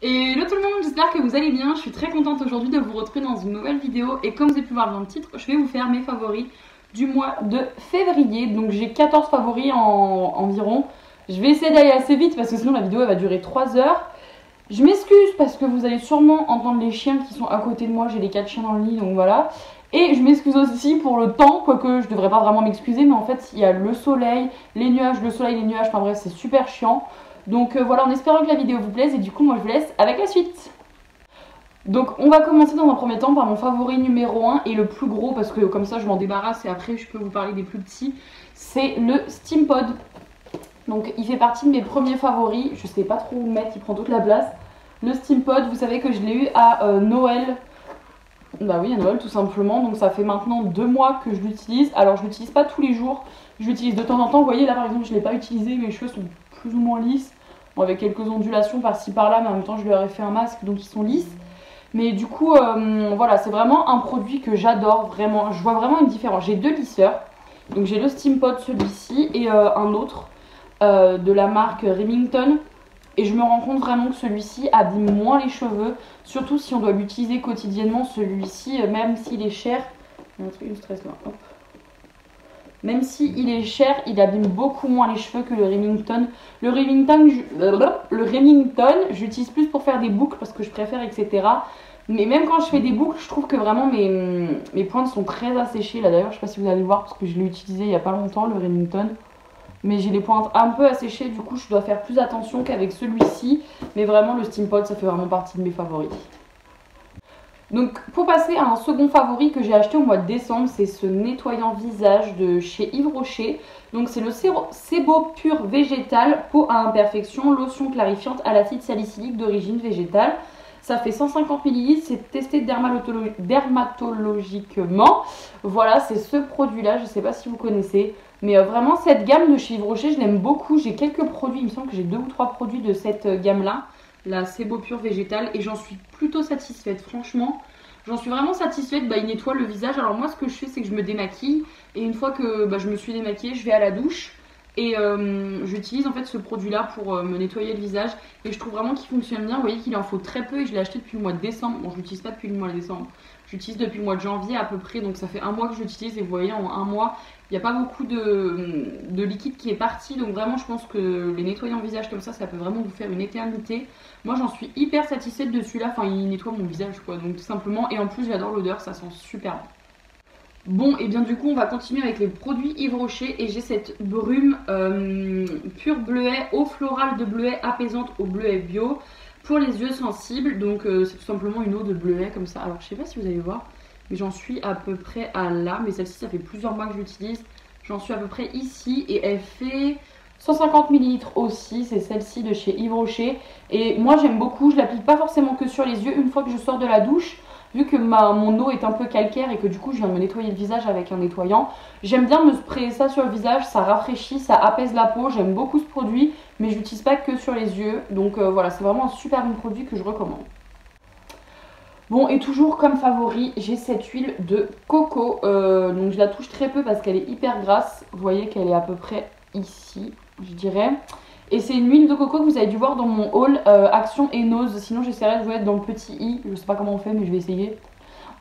Hello tout le monde, j'espère que vous allez bien. Je suis très contente aujourd'hui de vous retrouver dans une nouvelle vidéo. Et comme vous avez pu voir dans le titre, je vais vous faire mes favoris du mois de février. Donc j'ai 14 favoris environ. Je vais essayer d'aller assez vite parce que sinon la vidéo elle va durer 3 heures. Je m'excuse parce que vous allez sûrement entendre les chiens qui sont à côté de moi. J'ai les 4 chiens dans le lit, donc voilà. Et je m'excuse aussi pour le temps, quoique je devrais pas vraiment m'excuser. Mais en fait il y a le soleil, les nuages, le soleil, les nuages. Enfin bref, c'est super chiant. Donc voilà, en espérant que la vidéo vous plaise, et du coup moi je vous laisse avec la suite. Donc on va commencer dans un premier temps par mon favori numéro 1 et le plus gros, parce que comme ça je m'en débarrasse et après je peux vous parler des plus petits. C'est le Steampod. Donc il fait partie de mes premiers favoris, je sais pas trop où le mettre, il prend toute la place. Le Steampod, vous savez que je l'ai eu à Noël. Bah oui, à Noël tout simplement, donc ça fait maintenant 2 mois que je l'utilise. Alors je l'utilise pas tous les jours, je l'utilise de temps en temps. Vous voyez là par exemple je l'ai pas utilisé, mes cheveux sont plus ou moins lisses. Bon, avec quelques ondulations par-ci par-là, mais en même temps je lui aurais fait un masque donc ils sont lisses. Mais du coup voilà, c'est vraiment un produit que j'adore vraiment, je vois vraiment une différence. J'ai 2 lisseurs, donc j'ai le Steampod celui-ci et un autre de la marque Remington. Et je me rends compte vraiment que celui-ci abîme moins les cheveux, surtout si on doit l'utiliser quotidiennement. Celui-ci, même s'il est cher, même s'il est cher, il abîme beaucoup moins les cheveux que le Remington. Le Remington, j'utilise plus pour faire des boucles parce que je préfère, etc. Mais même quand je fais des boucles, je trouve que vraiment mes pointes sont très asséchées. Là d'ailleurs, je sais pas si vous allez voir parce que je l'ai utilisé il y a pas longtemps, le Remington. Mais j'ai les pointes un peu asséchées, du coup je dois faire plus attention qu'avec celui-ci. Mais vraiment le Steampod, ça fait vraiment partie de mes favoris. Donc pour passer à un second favori que j'ai acheté au mois de décembre, c'est ce nettoyant visage de chez Yves Rocher. Donc c'est le Sebo Pur Végétal, peau à imperfection, lotion clarifiante à l'acide salicylique d'origine végétale. Ça fait 150 ml, c'est testé dermatologiquement. Voilà, c'est ce produit-là, je ne sais pas si vous connaissez. Mais vraiment, cette gamme de chez Yves Rocher, je l'aime beaucoup. J'ai quelques produits, il me semble que j'ai 2 ou 3 produits de cette gamme-là. La Sebo Pur Végétal. Et j'en suis plutôt satisfaite, franchement. J'en suis vraiment satisfaite. Il nettoie le visage. Alors moi, ce que je fais, c'est que je me démaquille. Et une fois que je me suis démaquillée, je vais à la douche. Et j'utilise en fait ce produit là pour me nettoyer le visage. Et je trouve vraiment qu'il fonctionne bien. Vous voyez qu'il en faut très peu et je l'ai acheté depuis le mois de décembre. Bon, je l'utilise pas depuis le mois de décembre. J'utilise depuis le mois de janvier à peu près. Donc ça fait 1 mois que je l'utilise. Et vous voyez, en 1 mois, il n'y a pas beaucoup de liquide qui est parti. Donc vraiment, je pense que les nettoyants visage comme ça peut vraiment vous faire une éternité. Moi, j'en suis hyper satisfaite de celui-là. Enfin, il nettoie mon visage quoi. Donc tout simplement. Et en plus, j'adore l'odeur. Ça sent super bon. Bon, et bien du coup on va continuer avec les produits Yves Rocher et j'ai cette brume pure bleuet, eau florale de bleuet apaisante au bleuet bio pour les yeux sensibles. Donc c'est tout simplement une eau de bleuet comme ça. Alors je sais pas si vous allez voir, mais j'en suis à peu près à là. Mais celle-ci ça fait plusieurs mois que je l'utilise. J'en suis à peu près ici et elle fait 150 ml aussi. C'est celle-ci de chez Yves Rocher. Et moi j'aime beaucoup, je l'applique pas forcément que sur les yeux une fois que je sors de la douche. Vu que mon eau est un peu calcaire et que du coup je viens de me nettoyer le visage avec un nettoyant, j'aime bien me sprayer ça sur le visage, ça rafraîchit, ça apaise la peau, j'aime beaucoup ce produit, mais je l'utilise pas que sur les yeux. Donc voilà, c'est vraiment un super bon produit que je recommande. Bon, et toujours comme favori, j'ai cette huile de coco, donc je la touche très peu parce qu'elle est hyper grasse, vous voyez qu'elle est à peu près ici, je dirais. Et c'est une huile de coco que vous avez dû voir dans mon haul Action et Nose. Sinon j'essaierai de vous mettre dans le petit i. Je sais pas comment on fait mais je vais essayer.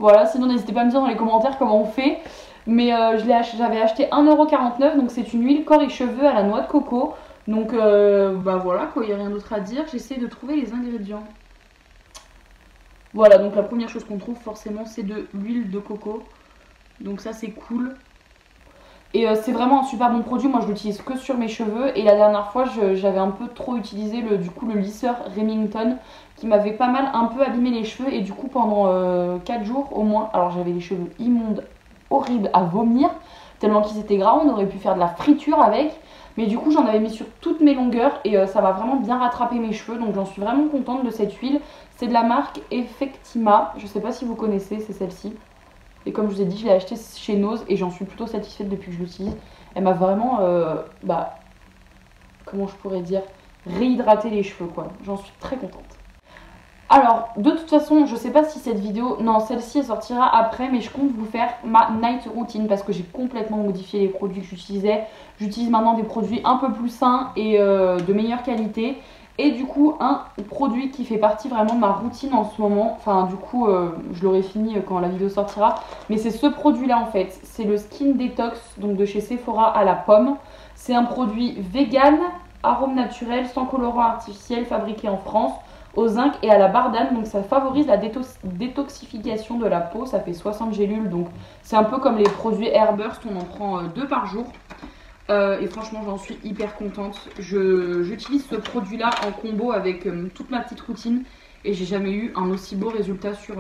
Voilà, sinon n'hésitez pas à me dire dans les commentaires comment on fait. Mais j'avais acheté 1,49 €. Donc c'est une huile corps et cheveux à la noix de coco. Donc voilà quoi, il n'y a rien d'autre à dire. J'essaie de trouver les ingrédients. Voilà, donc la première chose qu'on trouve forcément c'est de l'huile de coco. Donc ça c'est cool. Et c'est vraiment un super bon produit, moi je l'utilise que sur mes cheveux. Et la dernière fois j'avais un peu trop utilisé le lisseur Remington qui m'avait pas mal un peu abîmé les cheveux. Et du coup pendant 4 jours au moins, alors j'avais les cheveux immondes, horribles à vomir, tellement qu'ils étaient gras, on aurait pu faire de la friture avec. Mais du coup j'en avais mis sur toutes mes longueurs et ça va vraiment bien rattraper mes cheveux. Donc j'en suis vraiment contente de cette huile. C'est de la marque Effectima, je sais pas si vous connaissez, c'est celle-ci. Et comme je vous ai dit, je l'ai acheté chez Nose et j'en suis plutôt satisfaite depuis que je l'utilise. Elle m'a vraiment, comment je pourrais dire, réhydraté les cheveux quoi. J'en suis très contente. Alors, de toute façon, je sais pas si cette vidéo, non, celle-ci elle sortira après, mais je compte vous faire ma night routine parce que j'ai complètement modifié les produits que j'utilisais. J'utilise maintenant des produits un peu plus sains et de meilleure qualité. Et du coup un produit qui fait partie vraiment de ma routine en ce moment, enfin du coup je l'aurai fini quand la vidéo sortira, mais c'est ce produit là en fait, c'est le Skin Detox donc de chez Sephora à la pomme. C'est un produit vegan, arôme naturel, sans colorant artificiel, fabriqué en France, au zinc et à la bardane, donc ça favorise la détoxification de la peau, ça fait 60 gélules, donc c'est un peu comme les produits Airburst, on en prend 2 par jour. Et franchement j'en suis hyper contente. J'utilise ce produit là en combo avec toute ma petite routine et j'ai jamais eu un aussi beau résultat sur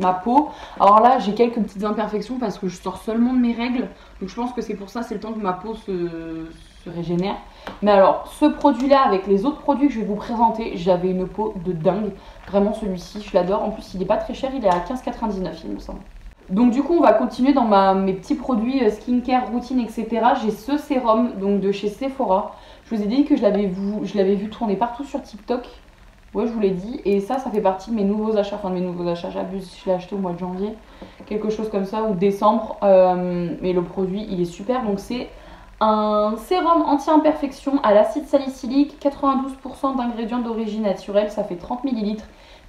ma peau. Alors là j'ai quelques petites imperfections parce que je sors seulement de mes règles, donc je pense que c'est pour ça, c'est le temps que ma peau se régénère. Mais alors ce produit là avec les autres produits que je vais vous présenter, j'avais une peau de dingue. Vraiment celui-ci je l'adore, en plus il est pas très cher, il est à 15,99 il me semble. Donc du coup on va continuer dans mes petits produits skincare, routine, etc. J'ai ce sérum donc de chez Sephora. Je vous ai dit que je l'avais vu tourner partout sur TikTok. Ouais, je vous l'ai dit. Et ça fait partie de mes nouveaux achats. Enfin de mes nouveaux achats, j'abuse, je l'ai acheté au mois de janvier. Quelque chose comme ça, ou décembre. Mais le produit il est super. Donc c'est un sérum anti-imperfection à l'acide salicylique, 92% d'ingrédients d'origine naturelle. Ça fait 30 ml.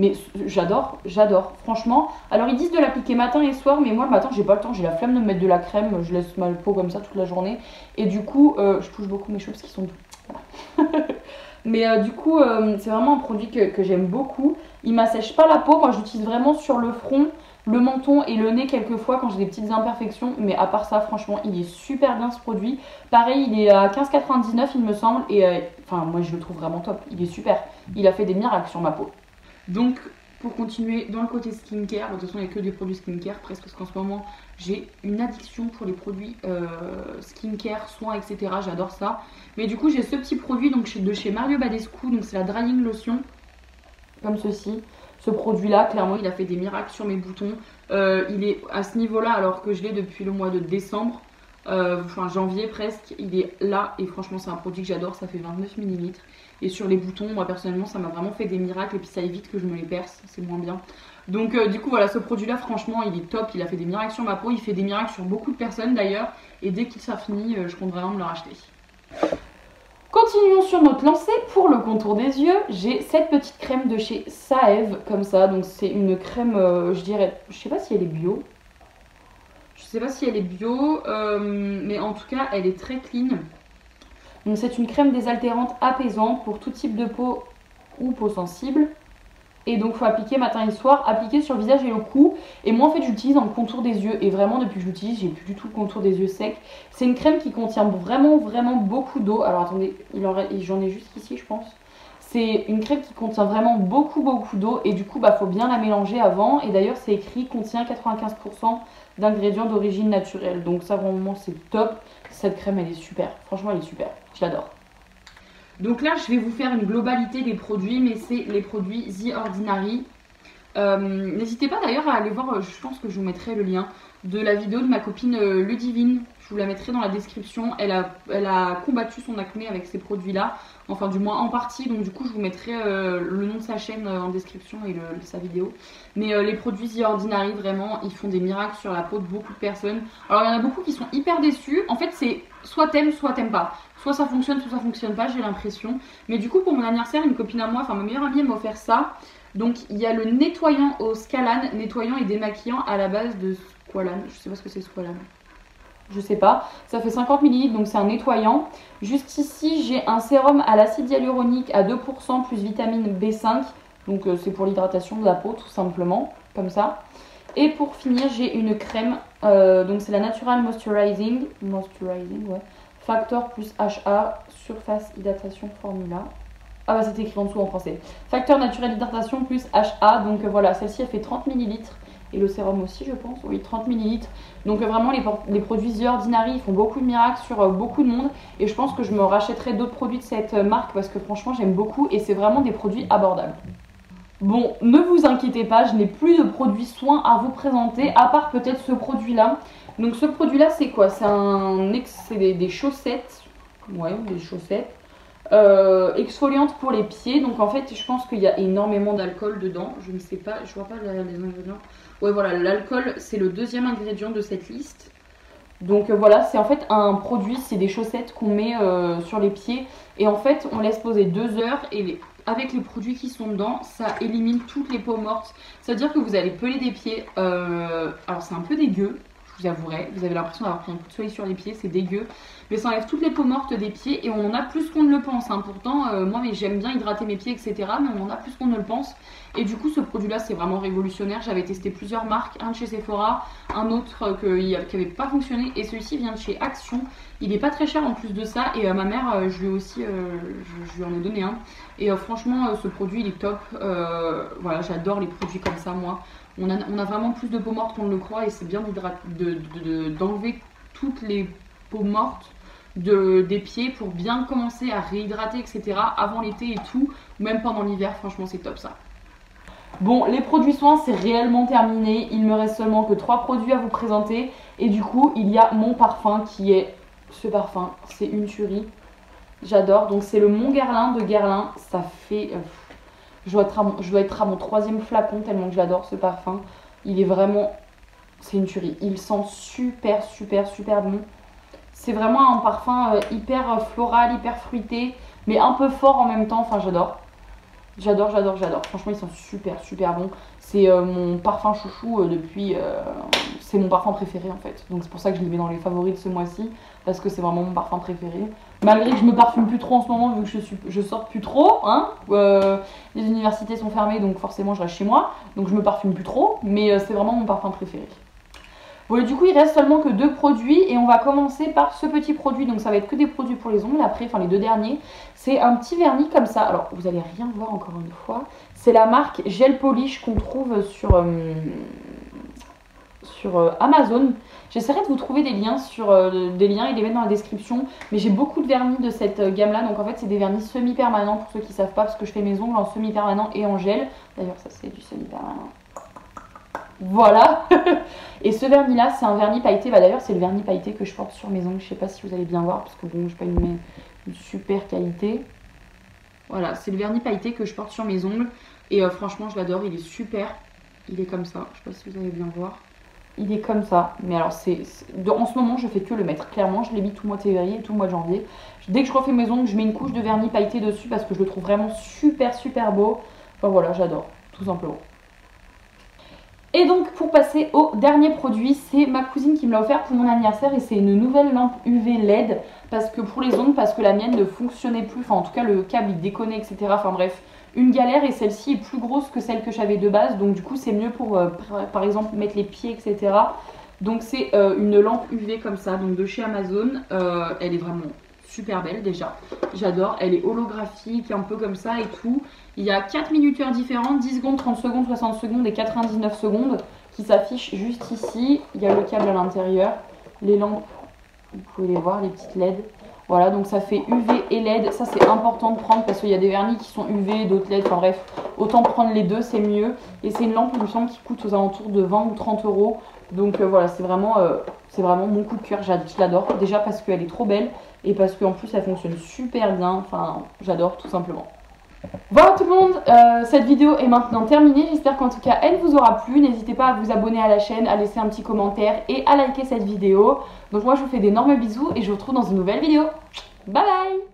Mais j'adore, franchement. Alors ils disent de l'appliquer matin et soir, mais moi le matin j'ai pas le temps, j'ai la flemme de me mettre de la crème, je laisse ma peau comme ça toute la journée. Et du coup, je touche beaucoup mes cheveux parce qu'ils sont doux. Voilà. Mais du coup, c'est vraiment un produit que j'aime beaucoup. Il m'assèche pas la peau, moi je l'utilise vraiment sur le front, le menton et le nez quelquefois quand j'ai des petites imperfections. Mais à part ça, franchement, il est super bien ce produit. Pareil, il est à 15,99 il me semble. Et enfin, moi je le trouve vraiment top, il est super. Il a fait des miracles sur ma peau. Donc pour continuer dans le côté skincare, de toute façon il n'y a que des produits skincare presque, parce qu'en ce moment j'ai une addiction pour les produits skincare, soins, etc. J'adore ça. Mais du coup j'ai ce petit produit donc de chez Mario Badescu, donc c'est la drying lotion, comme ceci. Ce produit là clairement il a fait des miracles sur mes boutons. Il est à ce niveau là alors que je l'ai depuis le mois de décembre. Enfin janvier presque, il est là et franchement c'est un produit que j'adore, ça fait 29 ml. Et sur les boutons, moi personnellement ça m'a vraiment fait des miracles et puis ça évite que je me les perce, c'est moins bien. Donc du coup voilà, ce produit là franchement il est top, il a fait des miracles sur ma peau, il fait des miracles sur beaucoup de personnes d'ailleurs. Et dès qu'il sera fini, je compte vraiment me le racheter. Continuons sur notre lancée pour le contour des yeux. J'ai cette petite crème de chez Saève comme ça, donc c'est une crème, je dirais, je sais pas si elle est bio. Je sais pas si elle est bio, mais en tout cas elle est très clean. Donc c'est une crème désaltérante apaisante pour tout type de peau ou peau sensible. Et donc il faut appliquer matin et soir, appliquer sur le visage et le cou. Et moi en fait j'utilise dans le contour des yeux. Et vraiment depuis que je l'utilise, j'ai plus du tout le contour des yeux sec. C'est une crème qui contient vraiment beaucoup d'eau. Alors attendez, j'en ai juste ici je pense. C'est une crème qui contient vraiment beaucoup d'eau. Et du coup bah faut bien la mélanger avant. Et d'ailleurs c'est écrit contient 95% d'ingrédients d'origine naturelle. Donc ça vraiment c'est top. Cette crème elle est super, franchement elle est super, je l'adore. Donc là je vais vous faire une globalité des produits, mais c'est les produits The Ordinary. N'hésitez pas d'ailleurs à aller voir, je pense que je vous mettrai le lien de la vidéo de ma copine Ludivine. Je vous la mettrai dans la description. Elle a combattu son acné avec ces produits là, enfin du moins en partie. Donc du coup je vous mettrai le nom de sa chaîne en description et sa vidéo. Mais les produits The Ordinary vraiment ils font des miracles sur la peau de beaucoup de personnes. Alors il y en a beaucoup qui sont hyper déçus. En fait c'est soit t'aimes pas. Soit ça fonctionne pas, j'ai l'impression. Mais du coup pour mon anniversaire une copine à moi, enfin ma meilleure amie elle m'a offert ça. Donc il y a le nettoyant au Squalane, nettoyant et démaquillant à la base de Squalane. Je sais pas ce que c'est Squalane. Je sais pas. Ça fait 50 ml donc c'est un nettoyant. Juste ici j'ai un sérum à l'acide hyaluronique à 2% plus vitamine B5. Donc c'est pour l'hydratation de la peau tout simplement. Comme ça. Et pour finir j'ai une crème. Donc c'est la Natural Moisturizing. Ouais. Factor plus HA. Surface hydratation formula. Ah bah c'est écrit en dessous en français. Facteur naturel d'hydratation plus HA. Donc voilà, celle-ci elle fait 30 ml. Et le sérum aussi je pense. Oui, 30 ml. Donc vraiment les produits The Ordinary ils font beaucoup de miracles sur beaucoup de monde. Et je pense que je me rachèterai d'autres produits de cette marque parce que franchement j'aime beaucoup. Et c'est vraiment des produits abordables. Bon, ne vous inquiétez pas, je n'ai plus de produits soins à vous présenter. À part peut-être ce produit là. Donc ce produit là c'est quoi? C'est des chaussettes. Ouais, des chaussettes. Exfoliante pour les pieds. Donc en fait je pense qu'il y a énormément d'alcool dedans. Je ne sais pas, je vois pas les ingrédients. Ouais voilà, l'alcool c'est le deuxième ingrédient de cette liste. Donc voilà, c'est en fait un produit, c'est des chaussettes qu'on met sur les pieds. Et en fait, on laisse poser 2 heures et avec les produits qui sont dedans, ça élimine toutes les peaux mortes. C'est-à-dire que vous allez peler des pieds. Alors c'est un peu dégueu, je vous avouerai. Vous avez l'impression d'avoir pris un coup de soleil sur les pieds, c'est dégueu. Mais ça enlève toutes les peaux mortes des pieds et on en a plus qu'on ne le pense. Hein. Pourtant, moi j'aime bien hydrater mes pieds, etc. Mais on en a plus qu'on ne le pense. Et du coup, ce produit-là, c'est vraiment révolutionnaire. J'avais testé plusieurs marques, un de chez Sephora, un autre qui n'avait pas fonctionné. Et celui-ci vient de chez Action. Il n'est pas très cher en plus de ça. Et ma mère, je lui ai aussi, je lui en ai donné un. Et franchement, ce produit, il est top. Voilà, j'adore les produits comme ça, moi. On a vraiment plus de peau morte qu'on ne le croit. Et c'est bien d'enlever toutes les peaux mortes des pieds pour bien commencer à réhydrater, etc. avant l'été et tout. Même pendant l'hiver, franchement, c'est top ça. Bon, les produits soins, c'est réellement terminé. Il me reste seulement que 3 produits à vous présenter. Et du coup, il y a mon parfum qui est ce parfum. C'est une tuerie. J'adore. Donc, c'est le Mon Guerlain de Guerlain. Ça fait... je dois être à mon 3e flacon tellement que j'adore ce parfum. Il est vraiment... C'est une tuerie. Il sent super, super, super bon. C'est vraiment un parfum hyper floral, hyper fruité. Mais un peu fort en même temps. Enfin, j'adore. J'adore, j'adore, j'adore. Franchement, ils sont super, super bons. C'est mon parfum chouchou depuis... c'est mon parfum préféré en fait. Donc c'est pour ça que je les mets dans les favoris de ce mois-ci. Parce que c'est vraiment mon parfum préféré. Malgré que je me parfume plus trop en ce moment, vu que je sors plus trop. Hein, les universités sont fermées, donc forcément je reste chez moi. Donc je me parfume plus trop. Mais c'est vraiment mon parfum préféré. Bon, et du coup, il reste seulement que 2 produits et on va commencer par ce petit produit. Donc, ça va être que des produits pour les ongles. Après, enfin, les 2 derniers, c'est un petit vernis comme ça. Alors, vous allez rien voir encore une fois. C'est la marque Gel Polish qu'on trouve sur Amazon. J'essaierai de vous trouver des liens et les mettre dans la description. Mais j'ai beaucoup de vernis de cette gamme-là. Donc, en fait, c'est des vernis semi-permanents pour ceux qui ne savent pas parce que je fais mes ongles en semi-permanent et en gel. D'ailleurs, ça, c'est du semi-permanent. Voilà. Et ce vernis là c'est un vernis pailleté. Bah d'ailleurs c'est le vernis pailleté que je porte sur mes ongles. Je sais pas si vous allez bien voir parce que bon j'ai pas une super qualité. Voilà, c'est le vernis pailleté que je porte sur mes ongles. Et franchement je l'adore, il est super. Il est comme ça, je sais pas si vous allez bien voir. Il est comme ça, mais alors en ce moment je fais que le mettre. Clairement je l'ai mis tout le mois de février et tout le mois de janvier. Dès que je refais mes ongles je mets une couche de vernis pailleté dessus parce que je le trouve vraiment super super beau. Enfin voilà, j'adore, tout simplement. Et donc pour passer au dernier produit, c'est ma cousine qui me l'a offert pour mon anniversaire et c'est une nouvelle lampe UV LED parce que pour les ongles, parce que la mienne ne fonctionnait plus, enfin en tout cas le câble il déconnait, etc. Enfin bref, une galère et celle-ci est plus grosse que celle que j'avais de base, donc du coup c'est mieux pour par exemple mettre les pieds, etc. Donc c'est une lampe UV comme ça, donc de chez Amazon. Elle est vraiment super belle déjà, j'adore, elle est holographique, un peu comme ça et tout. Il y a 4 minuteurs différentes, 10 secondes, 30 secondes, 60 secondes et 99 secondes qui s'affichent juste ici. Il y a le câble à l'intérieur, les lampes, vous pouvez les voir, les petites LED. Voilà, donc ça fait UV et LED, ça c'est important de prendre parce qu'il y a des vernis qui sont UV, d'autres LED, enfin bref, autant prendre les deux, c'est mieux. Et c'est une lampe, il me semble, qui coûte aux alentours de 20 ou 30 euros. Donc voilà, c'est vraiment mon coup de cœur, je l'adore. Déjà parce qu'elle est trop belle et parce qu'en plus elle fonctionne super bien, enfin j'adore tout simplement. Voilà tout le monde, cette vidéo est maintenant terminée, j'espère qu'en tout cas elle vous aura plu, n'hésitez pas à vous abonner à la chaîne, à laisser un petit commentaire et à liker cette vidéo. Donc moi je vous fais d'énormes bisous et je vous retrouve dans une nouvelle vidéo. Bye bye.